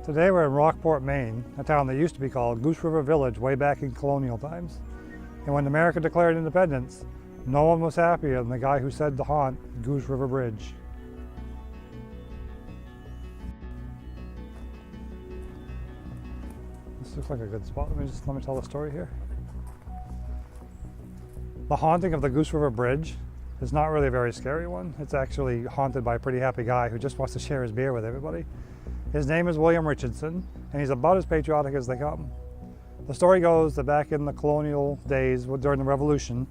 Today we're in Rockport, Maine, a town that used to be called Goose River Village way back in colonial times. And when America declared independence, no one was happier than the guy who said to haunt Goose River Bridge. This looks like a good spot. Let me tell the story here. The haunting of the Goose River Bridge is not really a very scary one. It's actually haunted by a pretty happy guy who just wants to share his beer with everybody. His name is William Richardson, and he's about as patriotic as they come. The story goes that back in the colonial days, during the Revolution,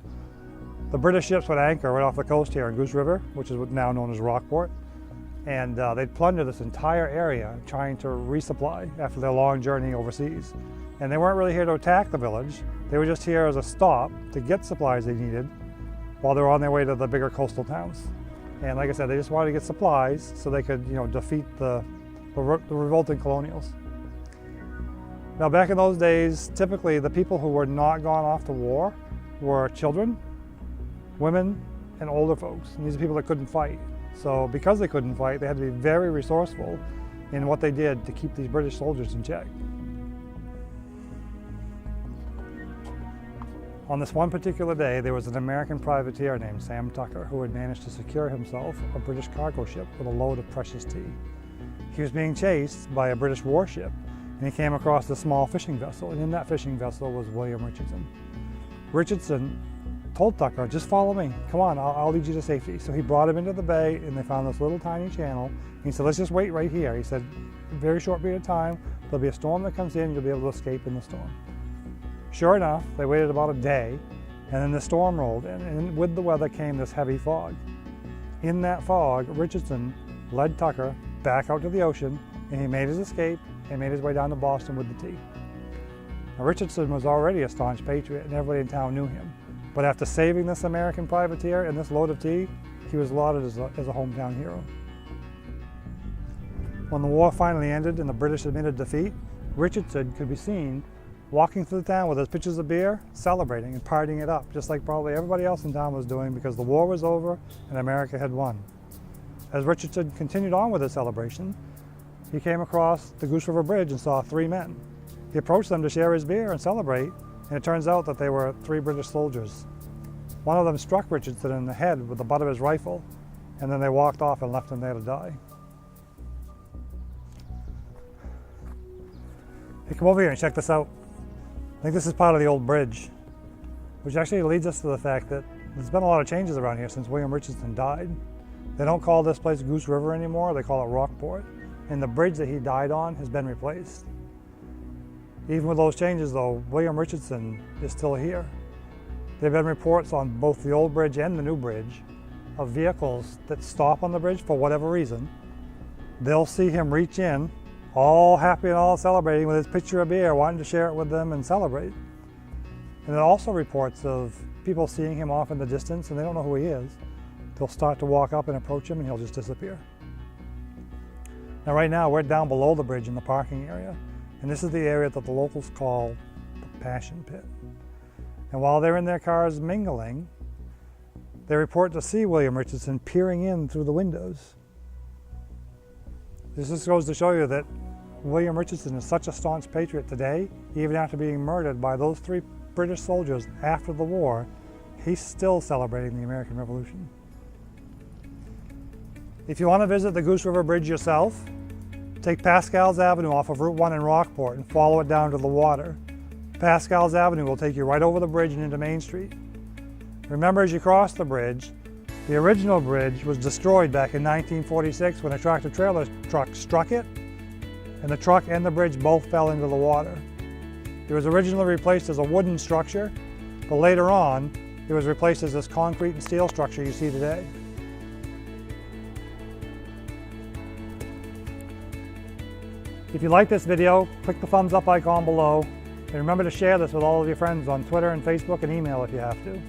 the British ships would anchor right off the coast here in Goose River, which is now known as Rockport, and they'd plunder this entire area trying to resupply after their long journey overseas. And they weren't really here to attack the village. They were just here as a stop to get supplies they needed while they were on their way to the bigger coastal towns. And like I said, they just wanted to get supplies so they could, defeat the revolting colonials. Now, back in those days, typically the people who were not gone off to war were children, women, and older folks. And these are people that couldn't fight. So because they couldn't fight, they had to be very resourceful in what they did to keep these British soldiers in check. On this one particular day, there was an American privateer named Sam Tucker who had managed to secure himself a British cargo ship with a load of precious tea. He was being chased by a British warship, and he came across a small fishing vessel, and in that fishing vessel was William Richardson. Richardson told Tucker, just follow me, come on, I'll lead you to safety. So he brought him into the bay, and they found this little tiny channel. He said, let's just wait right here. He said, a very short period of time, there'll be a storm that comes in, you'll be able to escape in the storm. Sure enough, they waited about a day, and then the storm rolled in, and with the weather came this heavy fog. In that fog, Richardson led Tucker back out to the ocean, and he made his escape and made his way down to Boston with the tea. Now, Richardson was already a staunch patriot, and everybody in town knew him. But after saving this American privateer and this load of tea, he was lauded as a hometown hero. When the war finally ended and the British admitted defeat, Richardson could be seen walking through the town with his pitchers of beer, celebrating and partying it up, just like probably everybody else in town was doing, because the war was over and America had won. As Richardson continued on with his celebration, he came across the Goose River Bridge and saw three men. He approached them to share his beer and celebrate, and it turns out that they were three British soldiers. One of them struck Richardson in the head with the butt of his rifle, and then they walked off and left him there to die. Hey, come over here and check this out. I think this is part of the old bridge, which actually leads us to the fact that there's been a lot of changes around here since William Richardson died. They don't call this place Goose River anymore, they call it Rockport, and the bridge that he died on has been replaced. Even with those changes though, William Richardson is still here. There have been reports on both the old bridge and the new bridge of vehicles that stop on the bridge for whatever reason. They'll see him reach in, all happy and all celebrating with his pitcher of beer, wanting to share it with them and celebrate. And there are also reports of people seeing him off in the distance and they don't know who he is. They'll start to walk up and approach him and he'll just disappear. Now right now we're down below the bridge in the parking area, and this is the area that the locals call the Passion Pit. And while they're in their cars mingling, they report to see William Richardson peering in through the windows. This just goes to show you that William Richardson is such a staunch patriot today, even after being murdered by those three British soldiers after the war, he's still celebrating the American Revolution. If you want to visit the Goose River Bridge yourself, take Pascal's Avenue off of Route 1 in Rockport and follow it down to the water. Pascal's Avenue will take you right over the bridge and into Main Street. Remember, as you cross the bridge, the original bridge was destroyed back in 1946 when a tractor-trailer truck struck it, and the truck and the bridge both fell into the water. It was originally replaced as a wooden structure, but later on, it was replaced as this concrete and steel structure you see today. If you like this video, click the thumbs up icon below, and remember to share this with all of your friends on Twitter and Facebook and email if you have to.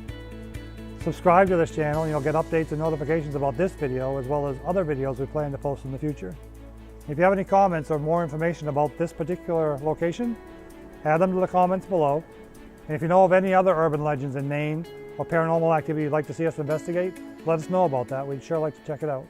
Subscribe to this channel and you'll get updates and notifications about this video as well as other videos we plan to post in the future. If you have any comments or more information about this particular location, add them to the comments below. And if you know of any other urban legends in Maine or paranormal activity you'd like to see us investigate, let us know about that. We'd sure like to check it out.